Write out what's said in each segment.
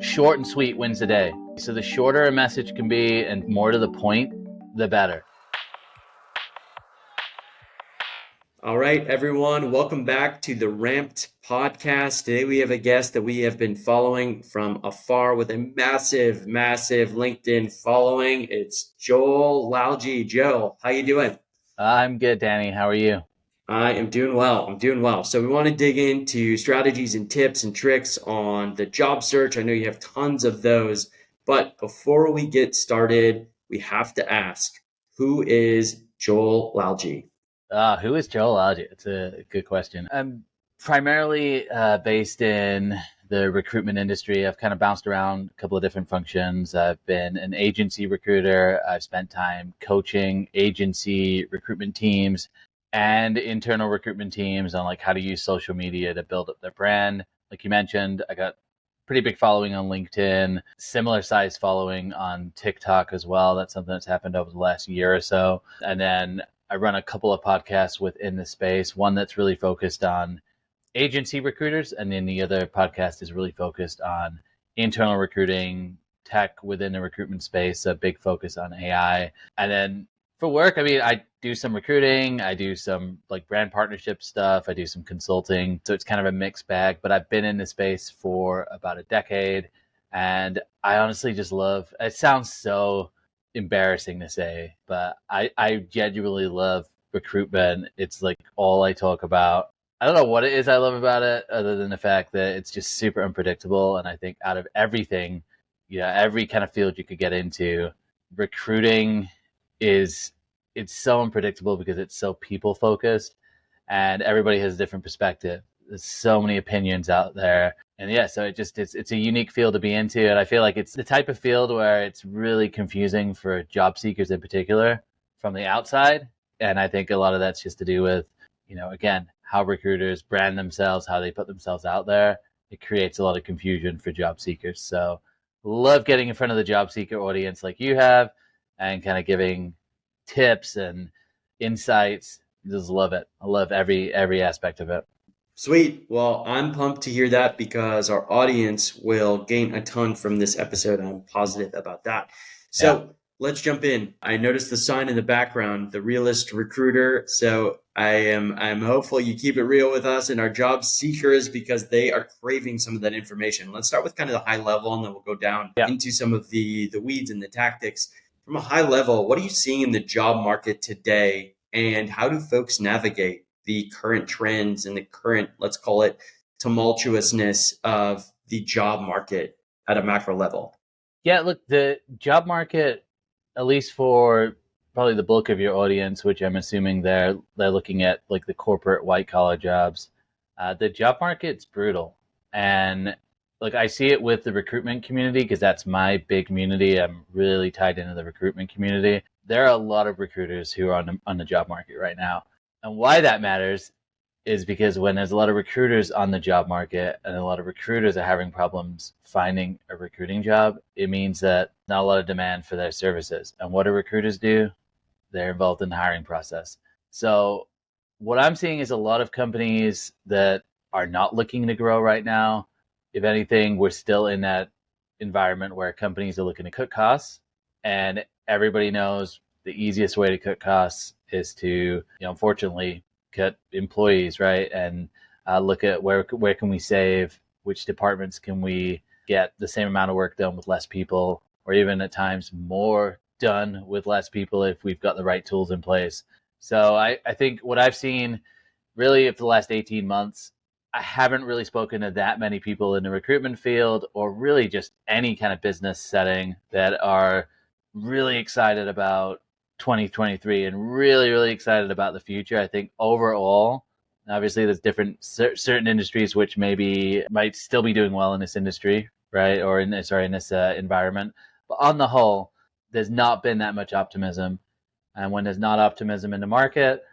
short and sweet wins the day. So the shorter a message can be and more to the point, the better. All right, everyone, welcome back to the Ramped podcast. Today we have a guest that we have been following from afar with a massive LinkedIn following. It's Joel Lalgee. Joel, how you doing? I'm good, Danny. How are you? I am doing well. So we want to dig into strategies and tips and tricks on the job search. I know you have tons of those, but before we get started, we have to ask, who is Joel Lalgee? Who is Joel Lalgee? It's a good question. I'm primarily based in the recruitment industry. I've kind of bounced around a couple of different functions. I've been an agency recruiter. I've spent time coaching agency recruitment teams and internal recruitment teams on like how to use social media to build up their brand. Like you mentioned, I got pretty big following on LinkedIn, similar size following on TikTok as well. That's something that's happened over the last year or so. And then I run a couple of podcasts within the space, one that's really focused on agency recruiters, and then the other podcast is really focused on internal recruiting, tech within the recruitment space, a big focus on AI. And then for work, I do some recruiting, I do some like brand partnership stuff, I do some consulting. So it's kind of a mixed bag, but I've been in the space for about a decade. And I honestly just love, it sounds so embarrassing to say, but I genuinely love recruitment. It's like all I talk about. I don't know what it is I love about it other than the fact that it's just super unpredictable. And I think out of everything, every kind of field you could get into, recruiting it's so unpredictable because it's so people focused and everybody has a different perspective. There's so many opinions out there. And yeah, so it's a unique field to be into. And I feel like it's the type of field where it's really confusing for job seekers in particular from the outside. And I think a lot of that's just to do with, again, how recruiters brand themselves, how they put themselves out there. It creates a lot of confusion for job seekers. So love getting in front of the job seeker audience like you have and kind of giving tips and insights. Just love it. I love every aspect of it. Sweet. Well, I'm pumped to hear that because our audience will gain a ton from this episode. I'm positive about that. So Let's jump in. I noticed the sign in the background, the realist recruiter. So I'm hopeful you keep it real with us and our job seekers because they are craving some of that information. Let's start with kind of the high level and then we'll go down into some of the weeds and the tactics. From a high level, what are you seeing in the job market today and how do folks navigate the current trends and the current, let's call it, tumultuousness of the job market at a macro level? Yeah, look, the job market, at least for probably the bulk of your audience, which I'm assuming they're looking at like the corporate white collar jobs, the job market's brutal. And like I see it with the recruitment community because that's my big community. I'm really tied into the recruitment community. There are a lot of recruiters who are on the job market right now. And why that matters is because when there's a lot of recruiters on the job market and a lot of recruiters are having problems finding a recruiting job, it means that not a lot of demand for their services. And what do recruiters do? They're involved in the hiring process. So what I'm seeing is a lot of companies that are not looking to grow right now. If anything, we're still in that environment where companies are looking to cut costs, and everybody knows the easiest way to cut costs is to, unfortunately, cut employees, right? And look at where can we save, which departments can we get the same amount of work done with less people, or even at times more done with less people if we've got the right tools in place. So I think what I've seen really for the last 18 months, I haven't really spoken to that many people in the recruitment field or really just any kind of business setting that are really excited about 2023 and really, really excited about the future. I think overall, obviously there's different certain industries which might still be doing well in this industry, right? Or in this environment. But on the whole, there's not been that much optimism. And when there's not optimism in the market,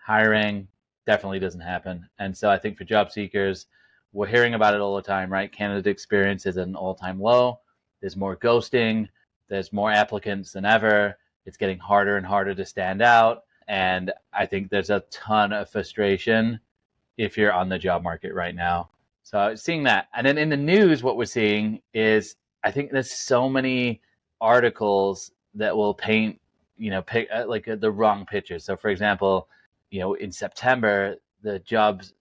hiring definitely doesn't happen. And so I think for job seekers, we're hearing about it all the time, right? Candidate experience is at an all-time low. There's more ghosting. There's more applicants than ever. It's getting harder and harder to stand out. And I think there's a ton of frustration if you're on the job market right now. So seeing that. And then in the news, what we're seeing is I think there's so many articles that will paint, pick like the wrong picture. So for example, in September, the jobs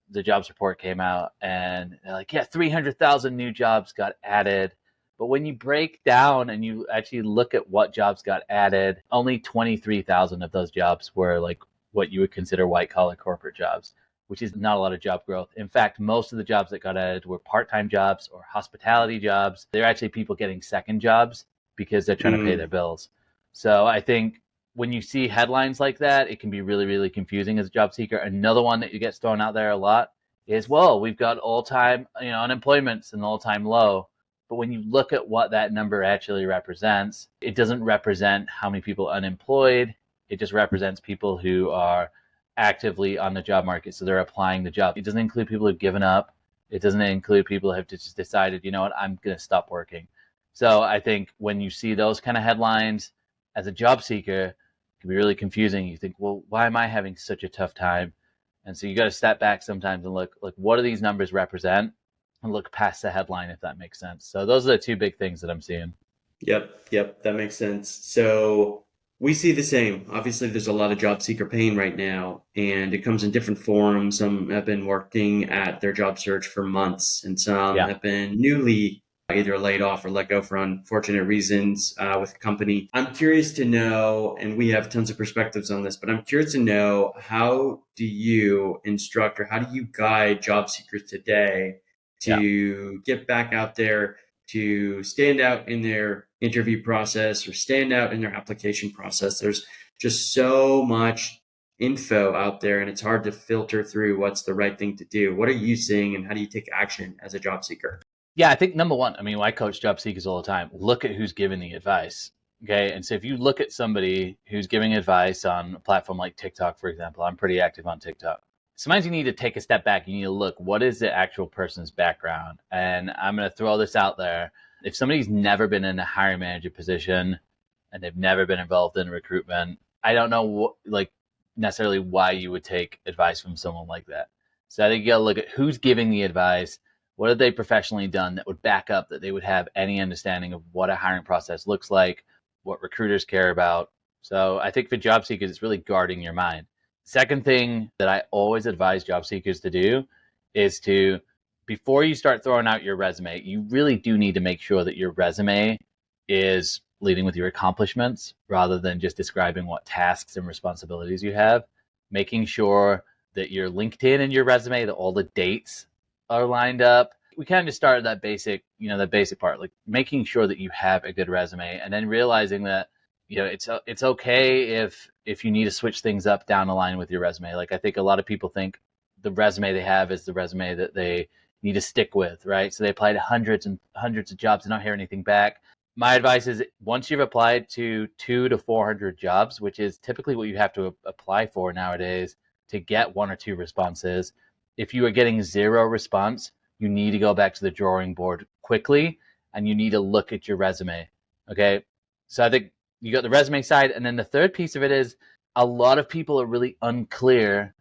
report came out and they're like, yeah, 300,000 new jobs got added. But when you break down and you actually look at what jobs got added, only 23,000 of those jobs were like what you would consider white collar corporate jobs, which is not a lot of job growth. In fact, most of the jobs that got added were part-time jobs or hospitality jobs. They're actually people getting second jobs because they're trying to pay their bills. So I think when you see headlines like that, it can be really, really confusing as a job seeker. Another one that gets thrown out there a lot is, well, we've got all-time, unemployment's an all-time low. But when you look at what that number actually represents, it doesn't represent how many people are unemployed. It just represents people who are actively on the job market. So they're applying the job. It doesn't include people who've given up. It doesn't include people who have just decided, you know what, I'm going to stop working. So I think when you see those kind of headlines as a job seeker, it can be really confusing. You think, well, why am I having such a tough time? And so you got to step back sometimes and look, like, what do these numbers represent? And look past the headline, if that makes sense. So those are the two big things that I'm seeing. Yep, that makes sense. So we see the same. Obviously, there's a lot of job seeker pain right now, and it comes in different forms. Some have been working at their job search for months, and some have been newly either laid off or let go for unfortunate reasons with a company. I'm curious to know, and we have tons of perspectives on this, but I'm curious to know, how do you instruct or how do you guide job seekers today to get back out there, to stand out in their interview process or stand out in their application process? There's just so much info out there, and it's hard to filter through what's the right thing to do. What are you seeing, and how do you take action as a job seeker? Yeah, I think number one, I coach job seekers all the time. Look at who's giving the advice. Okay. And so if you look at somebody who's giving advice on a platform like TikTok, for example, I'm pretty active on TikTok. Sometimes you need to take a step back. You need to look, what is the actual person's background? And I'm going to throw this out there. If somebody's never been in a hiring manager position and they've never been involved in recruitment, I don't know necessarily why you would take advice from someone like that. So I think you got to look at who's giving the advice. What have they professionally done that would back up that they would have any understanding of what a hiring process looks like, what recruiters care about. So I think for job seekers, it's really guarding your mind. Second thing that I always advise job seekers to do is to, before you start throwing out your resume, you really do need to make sure that your resume is leading with your accomplishments rather than just describing what tasks and responsibilities you have. Making sure that your LinkedIn and your resume, that all the dates are lined up. We kind of just started that basic part, like making sure that you have a good resume, and then realizing that it's okay if you need to switch things up down the line with your resume. Like I think a lot of people think the resume they have is the resume that they need to stick with, right? So they apply to hundreds and hundreds of jobs and don't hear anything back. My advice is, once you've applied to 200 to 400 jobs, which is typically what you have to apply for nowadays to get one or two responses, if you are getting zero response, you need to go back to the drawing board quickly, and you need to look at your resume. Okay. So I think you got the resume side. And then the third piece of it is, a lot of people are really unclear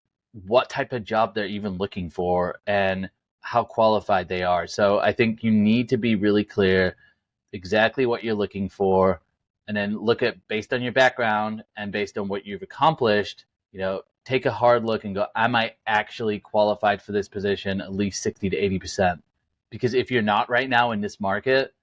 what type of job they're even looking for and how qualified they are. So I think you need to be really clear exactly what you're looking for, and then look at, based on your background and based on what you've accomplished, take a hard look and go, am I actually qualified for this position at least 60 to 80%? Because if you're not right now in this market,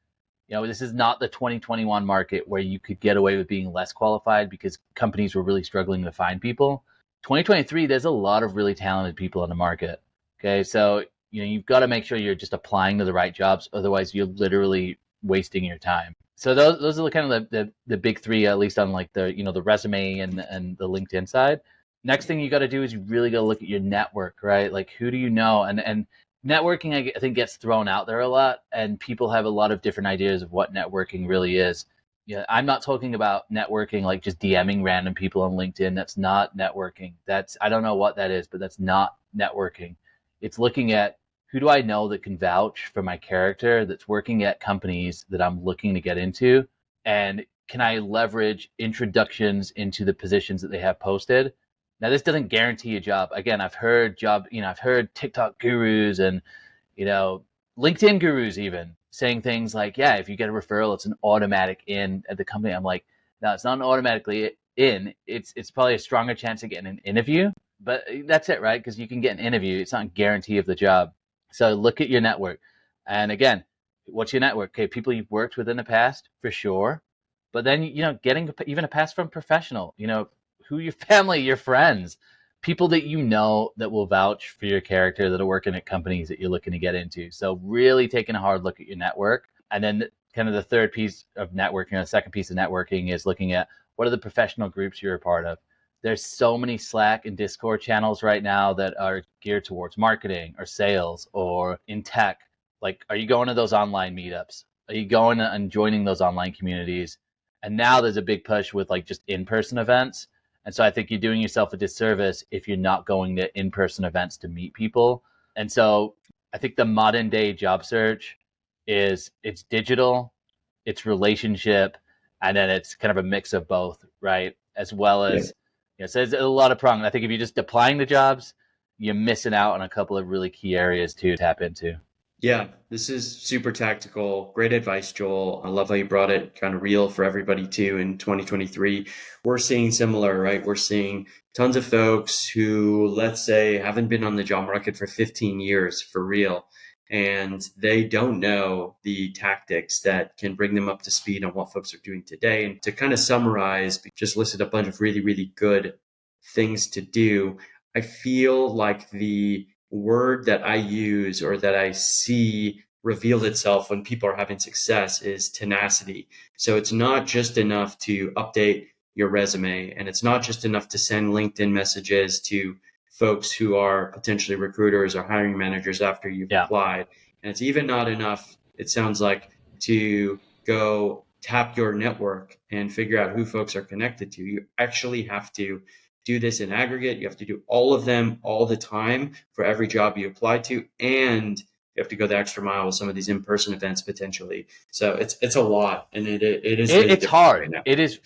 this is not the 2021 market where you could get away with being less qualified because companies were really struggling to find people. 2023, there's a lot of really talented people in the market. Okay. So, you've got to make sure you're just applying to the right jobs. Otherwise, you're literally wasting your time. So those are kind of the big three, at least on like the resume and the LinkedIn side. Next thing you got to do is you really got to look at your network, right? Like, who do you know? And networking, I think, gets thrown out there a lot, and people have a lot of different ideas of what networking really is. I'm not talking about networking like just DMing random people on LinkedIn. That's not networking. I don't know what that is, but that's not networking. It's looking at, who do I know that can vouch for my character, that's working at companies that I'm looking to get into, and can I leverage introductions into the positions that they have posted? Now, this doesn't guarantee a job. Again, I've heard TikTok gurus and, LinkedIn gurus even saying things like, yeah, if you get a referral, it's an automatic in at the company. I'm like, no, it's not an automatically in. It's probably a stronger chance of getting an interview, but that's it, right? Because you can get an interview. It's not a guarantee of the job. So look at your network. And again, what's your network? Okay, people you've worked with in the past, for sure. But then, getting even a pass from professional, who your family, your friends, people that you know that will vouch for your character that are working at companies that you're looking to get into. So really taking a hard look at your network. And then kind of the third piece of networking, the second piece of networking is looking at what are the professional groups you're a part of. There's so many Slack and Discord channels right now that are geared towards marketing or sales or in tech. Like, are you going to those online meetups? Are you going and joining those online communities? And now there's a big push with like just in-person events. And so I think you're doing yourself a disservice if you're not going to in-person events to meet people. And so I think the modern day job search it's digital, it's relationship, and then it's kind of a mix of both, right? As well as, so there's a lot of prong. I think if you're just applying the jobs, you're missing out on a couple of really key areas to tap into. Yeah, this is super tactical. Great advice, Joel. I love how you brought it kind of real for everybody too in 2023. We're seeing similar, right? We're seeing tons of folks who, let's say, haven't been on the job market for 15 years for real. And they don't know the tactics that can bring them up to speed on what folks are doing today. And to kind of summarize, just listed a bunch of really, really good things to do. I feel like the word that I use or that I see reveal itself when people are having success is tenacity. So it's not just enough to update your resume, and it's not just enough to send LinkedIn messages to folks who are potentially recruiters or hiring managers after you've applied. And it's even not enough, it sounds like, to go tap your network and figure out who folks are connected to. You actually have to do this in aggregate. You have to do all of them all the time for every job you apply to, and you have to go the extra mile with some of these in-person events potentially. So it's a lot, and it's hard. Right,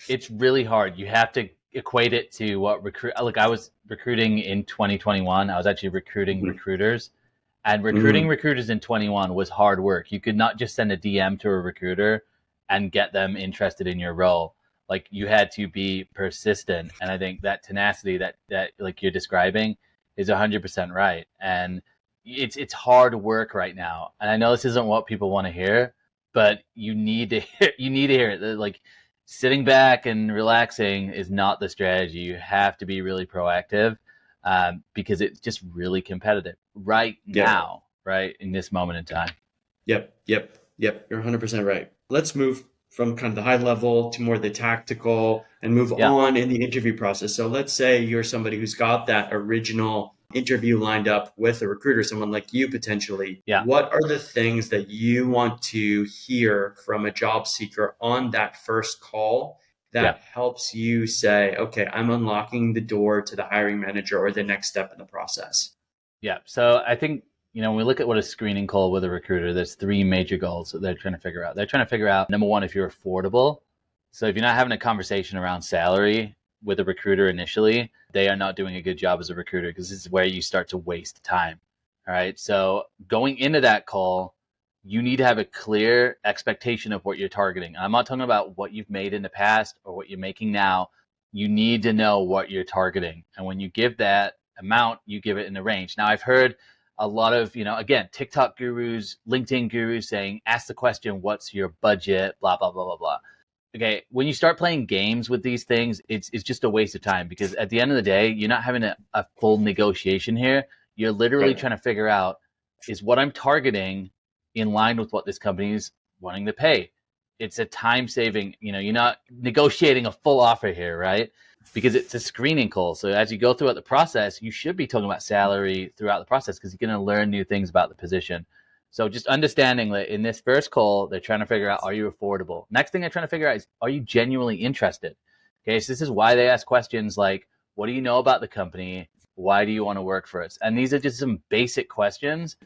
it's really hard. You have to equate it to what I was recruiting in 2021. I was actually recruiting recruiters, and recruiting recruiters in 21 was hard work. You could not just send a DM to a recruiter and get them interested in your role. Like, you had to be persistent. And I think that tenacity that like you're describing is 100% right. And it's hard work right now. And I know this isn't what people want to hear, but you need to hear it. Like, sitting back and relaxing is not the strategy. You have to be really proactive, because it's just really competitive right now, right in this moment in time. Yep. You're 100% right. Let's move from kind of the high level to more the tactical and move on in the interview process. So let's say you're somebody who's got that original interview lined up with a recruiter, someone like you potentially. What are the things that you want to hear from a job seeker on that first call that helps you say, okay, I'm unlocking the door to the hiring manager or the next step in the process? Yeah. So I think, when we look at what a screening call with a recruiter, there's three major goals that they're trying to figure out. They're trying to figure out, number one, if you're affordable. So if you're not having a conversation around salary with a recruiter initially, they are not doing a good job as a recruiter, because this is where you start to waste time. All right. So going into that call, you need to have a clear expectation of what you're targeting. And I'm not talking about what you've made in the past or what you're making now. You need to know what you're targeting. And when you give that amount, you give it in the range. Now, I've heard a lot of, again, TikTok gurus, LinkedIn gurus saying, ask the question, what's your budget, blah, blah, blah, blah, blah. Okay, when you start playing games with these things, it's just a waste of time, because at the end of the day, you're not having a full negotiation here. You're literally trying to figure out, is what I'm targeting in line with what this company is wanting to pay? It's a time saving, you're not negotiating a full offer here, right? Because it's a screening call. So as you go throughout the process, you should be talking about salary throughout the process, because you're going to learn new things about the position. So just understanding that in this first call, they're trying to figure out, are you affordable? Next thing they're trying to figure out is, are you genuinely interested? Okay, so this is why they ask questions like, what do you know about the company? Why do you want to work for us? And these are just some basic questions.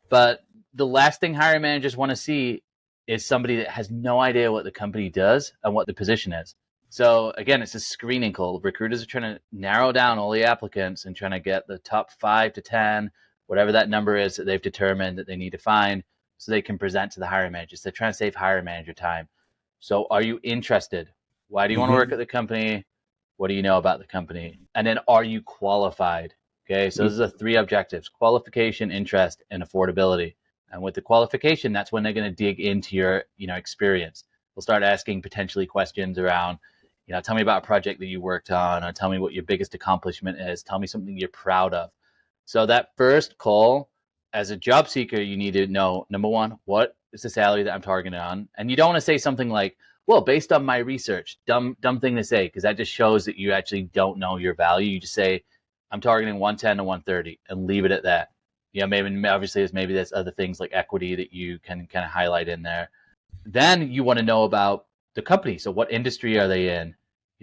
But the last thing hiring managers want to see is somebody that has no idea what the company does and what the position is. So again, it's a screening call. Recruiters are trying to narrow down all the applicants and trying to get the top 5 to 10, whatever that number is that they've determined that they need to find, so they can present to the hiring managers. They're trying to save hiring manager time. So are you interested? Why do you want to work at the company? What do you know about the company? And then are you qualified? Okay, so those are the three objectives: qualification, interest, and affordability. And with the qualification, that's when they're going to dig into your, experience. They'll start asking potentially questions around, tell me about a project that you worked on, or tell me what your biggest accomplishment is. Tell me something you're proud of. So that first call, as a job seeker, you need to know, number one, what is the salary that I'm targeting on? And you don't want to say something like, well, based on my research, dumb thing to say, because that just shows that you actually don't know your value. You just say, I'm targeting 110 to 130 and leave it at that. Maybe obviously there's other things like equity that you can kind of highlight in there. Then you want to know about the company. So what industry are they in?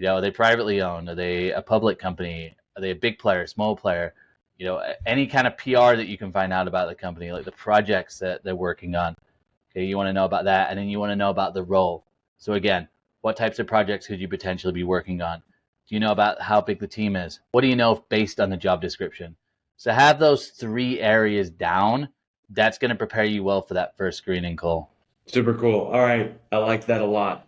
Are they privately owned? Are they a public company? Are they a big player, small player? Any kind of PR that you can find out about the company, like the projects that they're working on. Okay, you want to know about that. And then you want to know about the role. So again, what types of projects could you potentially be working on? Do you know about how big the team is? What do you know based on the job description? So have those three areas down. That's going to prepare you well for that first screening call. Super cool. All right. I like that a lot.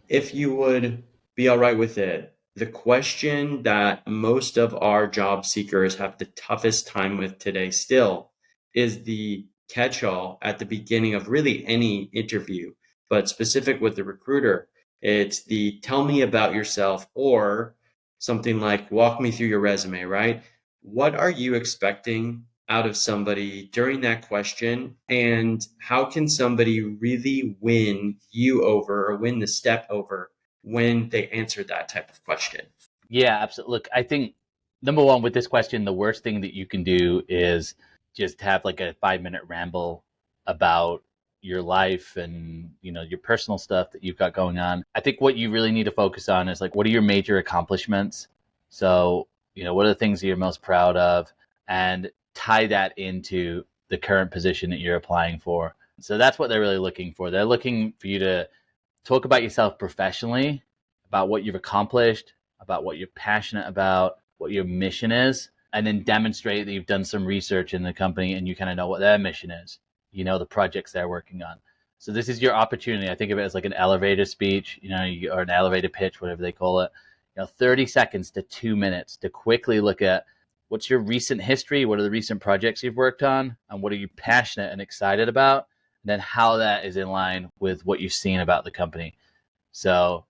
If you would be all right with it, the question that most of our job seekers have the toughest time with today still is the catch-all at the beginning of really any interview, but specific with the recruiter. It's the tell me about yourself, or something like walk me through your resume, right? What are you expecting out of somebody during that question, and how can somebody really win you over or win the step over when they answer that type of question? Yeah, absolutely. Look, I think number one with this question, the worst thing that you can do is just have like a 5-minute ramble about your life and your personal stuff that you've got going on. I think what you really need to focus on is like, what are your major accomplishments? So what are the things that you're most proud of, and tie that into the current position that you're applying for. So that's what they're really looking for. They're looking for you to talk about yourself professionally, about what you've accomplished, about what you're passionate about, what your mission is, and then demonstrate that you've done some research in the company and you kind of know what their mission is, the projects they're working on. So this is your opportunity. I think of it as like an elevator speech, or an elevator pitch, whatever they call it. 30 seconds to 2 minutes to quickly look at what's your recent history, what are the recent projects you've worked on, and what are you passionate and excited about, and then how that is in line with what you've seen about the company. So,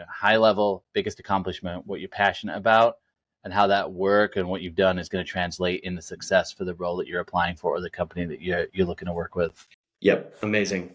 high level, biggest accomplishment, what you're passionate about, and how that work and what you've done is going to translate in the success for the role that you're applying for or the company that you're looking to work with. Yep. Amazing.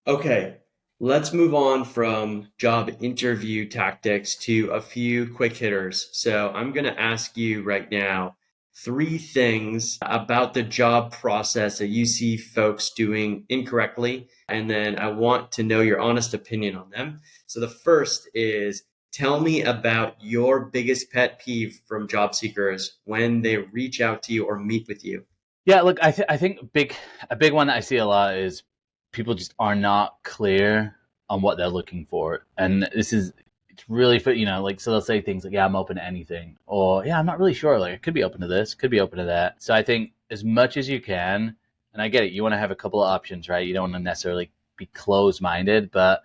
Okay. Let's move on from job interview tactics to a few quick hitters. So I'm going to ask you right now 3 things about the job process that you see folks doing incorrectly, and then I want to know your honest opinion on them. So the first is, tell me about your biggest pet peeve from job seekers when they reach out to you or meet with you. Yeah, look, I think a big one that I see a lot is people just are not clear on what they're looking for. And it's really for, so they'll say things like, yeah, I'm open to anything, or yeah, I'm not really sure. Like, I could be open to this, could be open to that. So I think as much as you can, and I get it, you want to have a couple of options, right? You don't want to necessarily be closed-minded, but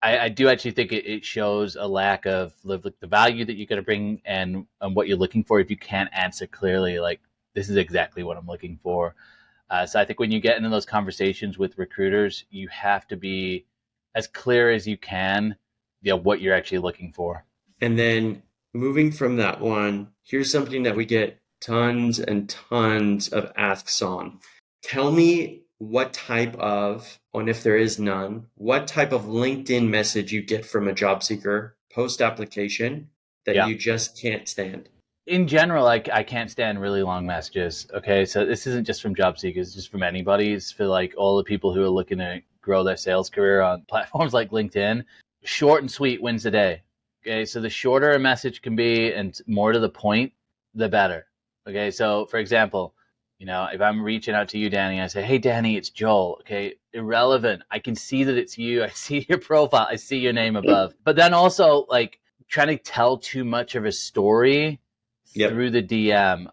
I do actually think it shows a lack of the value that you're going to bring and what you're looking for if you can't answer clearly, like, this is exactly what I'm looking for. So I think when you get into those conversations with recruiters, you have to be as clear as you can, what you're actually looking for. And then moving from that one, here's something that we get tons and tons of asks on. Tell me what type of, and if there is none, what type of LinkedIn message you get from a job seeker post-application that you just can't stand. In general, I can't stand really long messages. Okay, so this isn't just from job seekers, it's just from anybody. It's for like all the people who are looking to grow their sales career on platforms like LinkedIn. Short and sweet wins the day. Okay, so the shorter a message can be and more to the point, the better. Okay, so for example, if I'm reaching out to you, Danny, I say, hey, Danny, it's Joel. Okay, irrelevant. I can see that it's you. I see your profile. I see your name above. But then also, like, trying to tell too much of a story through the DM,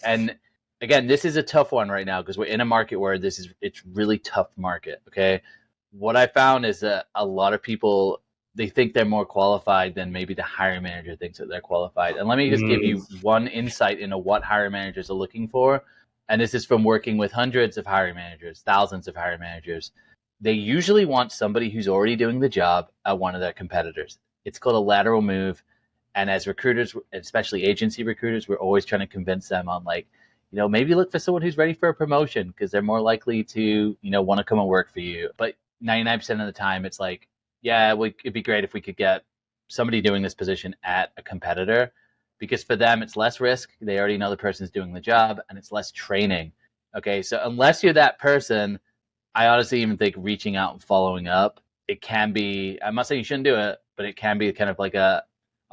and again, this is a tough one right now because we're in a market where it's really tough market. Okay. What I found is that a lot of people, they think they're more qualified than maybe the hiring manager thinks that they're qualified. And let me just give you one insight into what hiring managers are looking for. And this is from working with hundreds of hiring managers, thousands of hiring managers. They usually want somebody who's already doing the job at one of their competitors. It's called a lateral move. And as recruiters, especially agency recruiters, we're always trying to convince them on like, maybe look for someone who's ready for a promotion because they're more likely to, want to come and work for you. But 99% of the time, it's like, yeah, it'd be great if we could get somebody doing this position at a competitor, because for them, it's less risk. They already know the person's doing the job, and it's less training. Okay, so unless you're that person, I honestly even think reaching out and following up, it can be, I'm not saying you shouldn't do it, but it can be kind of like a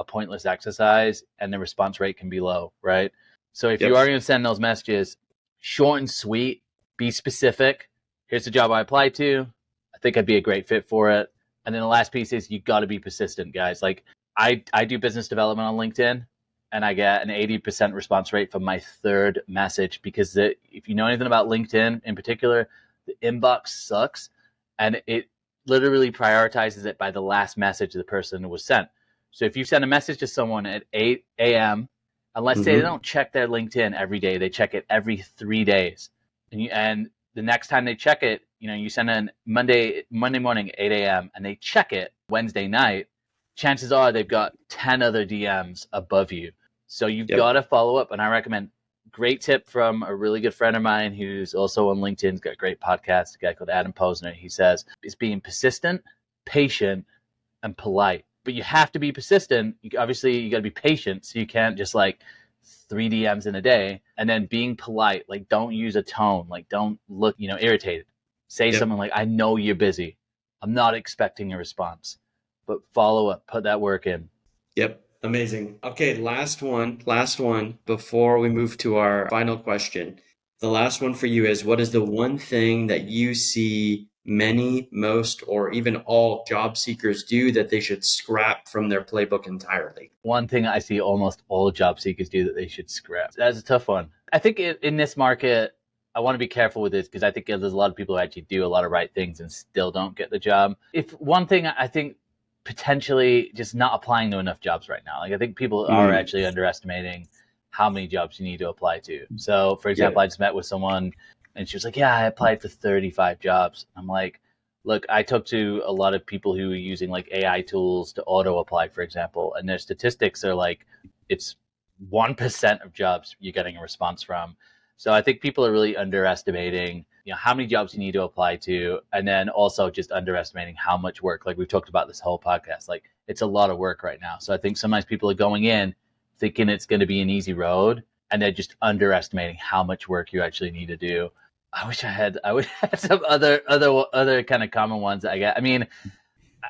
pointless exercise, and the response rate can be low, right? So if you are going to send those messages, short and sweet, be specific. Here's the job I applied to. I think I'd be a great fit for it. And then the last piece is you got to be persistent, guys. Like I do business development on LinkedIn, and I get an 80% response rate from my third message, because if you know anything about LinkedIn in particular, the inbox sucks, and it literally prioritizes it by the last message the person was sent. So if you send a message to someone at 8 a.m., and let's say they don't check their LinkedIn every day, they check it every 3 days. And the next time they check it, you send a Monday morning, 8 a.m., and they check it Wednesday night, chances are they've got 10 other DMs above you. So you've got to follow up. And I recommend, great tip from a really good friend of mine who's also on LinkedIn. He's got a great podcast, a guy called Adam Posner. He says it's being persistent, patient, and polite. But you have to be persistent. Obviously, you got to be patient. So you can't just like 3 DMs in a day. And then being polite, like don't use a tone, like don't look, irritated. Say something like, I know you're busy. I'm not expecting a response, but follow up, put that work in. Yep. Amazing. Okay. Last one before we move to our final question. The last one for you is, what is the one thing that you see many, most, or even all job seekers do that they should scrap from their playbook entirely? One thing I see almost all job seekers do that they should scrap. That's a tough one. I think in this market, I want to be careful with this because I think there's a lot of people who actually do a lot of right things and still don't get the job. If one thing, I think potentially just not applying to enough jobs right now. Like I think people are actually underestimating how many jobs you need to apply to. So for example, I just met with someone and she was like, yeah, I applied for 35 jobs. I'm like, look, I talked to a lot of people who are using like AI tools to auto apply, for example, and their statistics are like, it's 1% of jobs you're getting a response from. So I think people are really underestimating, how many jobs you need to apply to, and then also just underestimating how much work, like we've talked about this whole podcast, like it's a lot of work right now. So I think sometimes people are going in thinking it's going to be an easy road, and they're just underestimating how much work you actually need to do. I wish I would have some other kind of common ones I get. I mean,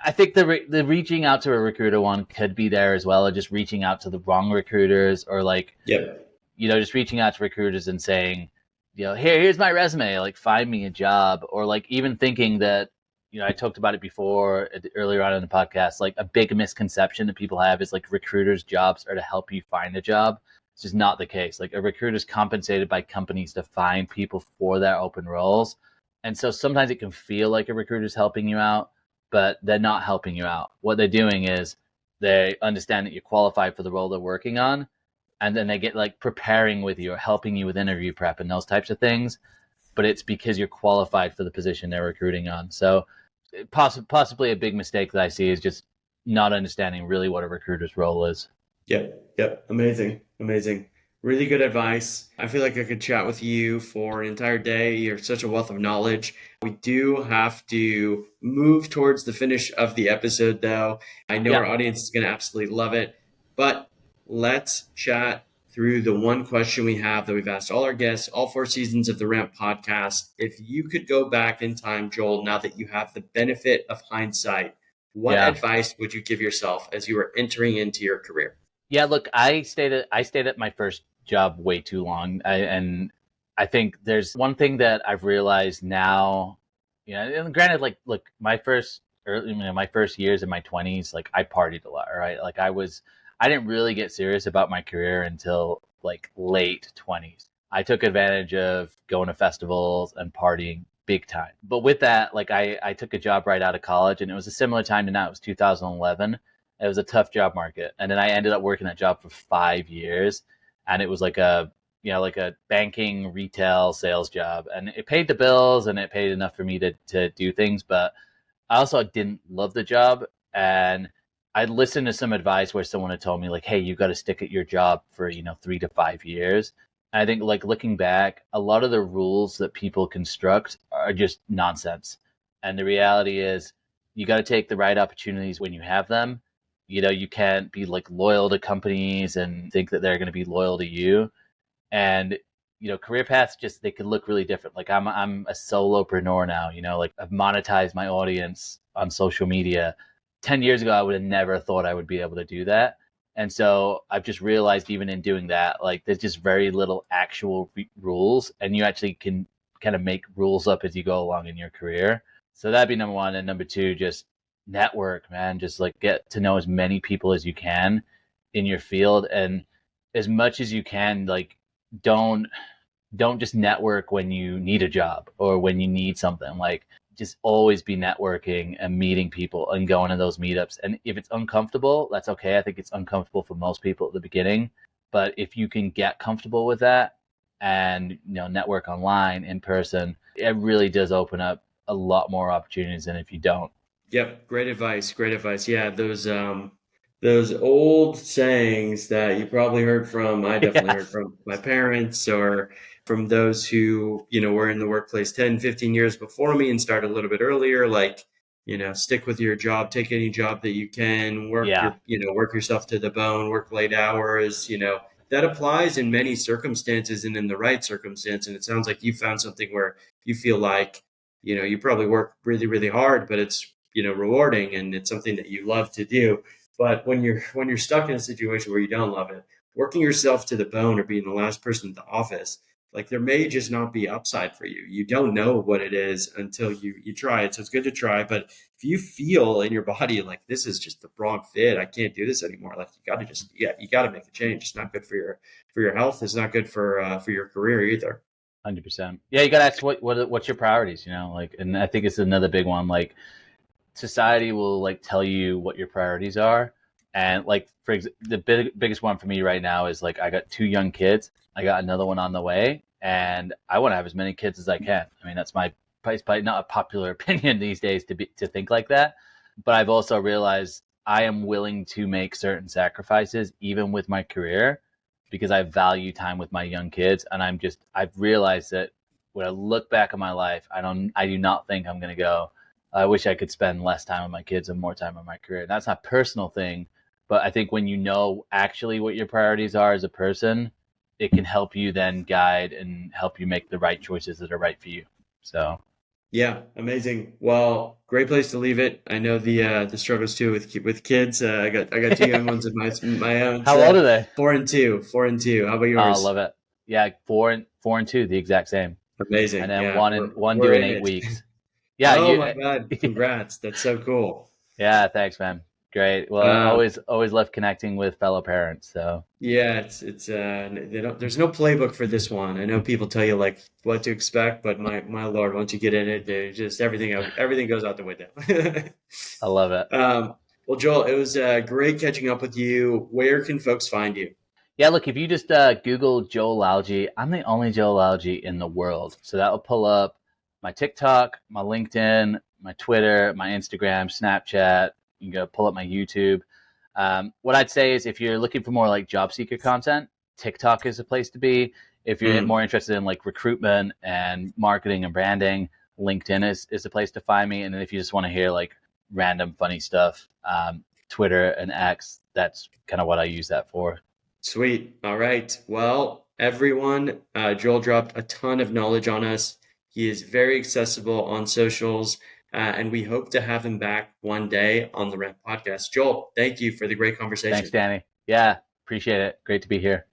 I think the reaching out to a recruiter one could be there as well, or just reaching out to the wrong recruiters, or like, just reaching out to recruiters and saying, here's my resume, like find me a job, or like even thinking that, I talked about it before earlier on in the podcast, like a big misconception that people have is like recruiters' jobs are to help you find a job. It's just not the case. Like a recruiter is compensated by companies to find people for their open roles. And so sometimes it can feel like a recruiter's helping you out, but they're not helping you out. What they're doing is they understand that you're qualified for the role they're working on, and then they get like preparing with you or helping you with interview prep and those types of things. But it's because you're qualified for the position they're recruiting on. So possibly a big mistake that I see is just not understanding really what a recruiter's role is. Yep. Amazing. Really good advice. I feel like I could chat with you for an entire day. You're such a wealth of knowledge. We do have to move towards the finish of the episode, though. I know our audience is going to absolutely love it, but let's chat through the one question we have that we've asked all our guests, all 4 seasons of the Ramp podcast. If you could go back in time, Joel, now that you have the benefit of hindsight, what advice would you give yourself as you were entering into your career? Yeah, look, I stayed at my first job way too long. And I think there's one thing that I've realized now, and granted, like, look, my first years in my 20s, like I partied a lot, right? Like I didn't really get serious about my career until like late 20s. I took advantage of going to festivals and partying big time. But with that, like I took a job right out of college, and it was a similar time to now. It was 2011. It was a tough job market. And then I ended up working that job for 5 years. And it was like like a banking retail sales job. And it paid the bills and it paid enough for me to do things. But I also didn't love the job. And I listened to some advice where someone had told me like, hey, you got to stick at your job for, 3 to 5 years. And I think like looking back, a lot of the rules that people construct are just nonsense. And the reality is you got to take the right opportunities when you have them. You can't be like loyal to companies and think that they're going to be loyal to you. And career paths just they could look really different. Like I'm a solopreneur now. Like I've monetized my audience on social media. 10 years ago, I would have never thought I would be able to do that. And so I've just realized, even in doing that, like there's just very little actual rules, and you actually can kind of make rules up as you go along in your career. So that'd be number one. And number two, just network, man. Just like get to know as many people as you can in your field, and as much as you can, like don't don't just network when you need a job or when you need something. Like just always be networking and meeting people and going to those meetups. And if it's uncomfortable, that's okay. I think it's uncomfortable for most people at the beginning, but if you can get comfortable with that and network online, in person, it really does open up a lot more opportunities than if you don't. Yep, great advice. Great advice. Yeah, those old sayings that you probably heard from, I definitely heard Yes. from my parents or from those who, were in the workplace 10, 15 years before me and started a little bit earlier, like, stick with your job, take any job that you can, Yeah. work yourself to the bone, work late hours, that applies in many circumstances and in the right circumstance. And it sounds like you found something where you feel like, you probably work really, really hard, but it's rewarding and it's something that you love to do. But when you're stuck in a situation where you don't love it, working yourself to the bone or being the last person in the office, like there may just not be upside for you. You don't know what it is until you try it. So it's good to try. But if you feel in your body like this is just the wrong fit, I can't do this anymore. Like you got to make a change. It's not good for your health. It's not good for your career either. 100%. Yeah, you got to ask what's your priorities, like, and I think it's another big one. Like, society will like tell you what your priorities are, and like the biggest one for me right now is like I got 2 young kids. I got another one on the way, and I want to have as many kids as I can. I mean, that's my it's probably not a popular opinion these days to think like that, but I've also realized I am willing to make certain sacrifices even with my career because I value time with my young kids. And I've realized that when I look back on my life, I do not think I'm going to go, I wish I could spend less time with my kids and more time on my career. And that's not a personal thing, but I think when you know actually what your priorities are as a person, it can help you then guide and help you make the right choices that are right for you. So Yeah, amazing. Well, great place to leave it. I know the struggles too with kids. I got 2 young ones of my own. how old are they? 4 and 2, 4 and 2. How about Oh, I yours? love it. Yeah, four and two, the exact same. And Amazing. then Yeah, one we're due in in eight it. weeks. Yeah, Oh you. my God! Congrats. That's so cool. Yeah, thanks, man. Great. Well, Uh, always love connecting with fellow parents. So yeah, it's they don't. There's no playbook for this one. I know people tell you like what to expect, but my Lord, once you get in it, there's just everything goes out the window. I love it. Well, Joel, it was great catching up with you. Where can folks find you? Yeah, look, if you just Google Joel Lalgee, I'm the only Joel Lalgee in the world. So that will pull up my TikTok, my LinkedIn, my Twitter, my Instagram, Snapchat. You can go pull up my YouTube. What I'd say is if you're looking for more like job seeker content, TikTok is a place to be. If you're Mm, more interested in like recruitment and marketing and branding, LinkedIn is a place to find me. And then if you just want to hear like random funny stuff, Twitter and X, that's kind of what I use that for. sweet. All right. Well, everyone, Joel dropped a ton of knowledge on us. He is very accessible on socials, and we hope to have him back one day on the Rent podcast. Joel, thank you for the great Thanks, conversation. Danny. Yeah, appreciate it. Great to be here.